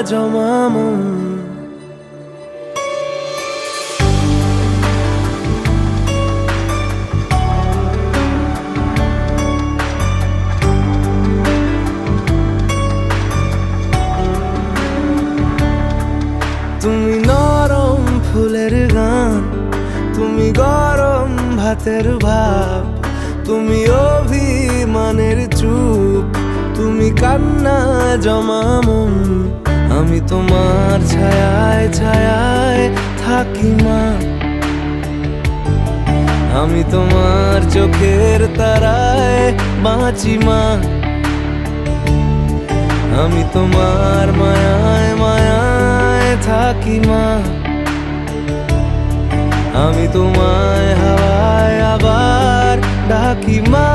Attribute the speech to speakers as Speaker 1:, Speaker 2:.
Speaker 1: জমা মন। তুমি নরম ফুলের গান, তুমি গরম ভাতের ভাব, তুমি অভিমানের চুপ, তুমি কান্না জমা মন। আমি তোমার ছায়ায় ছায়ায় থাকি মা, আমি তোমার চোখের তারায় বাঁচি মা, আমি তোমার মায়ায় মায়ায় থাকি মা, আমি তোমায় হাওয়ায় আবার ডাকি মা।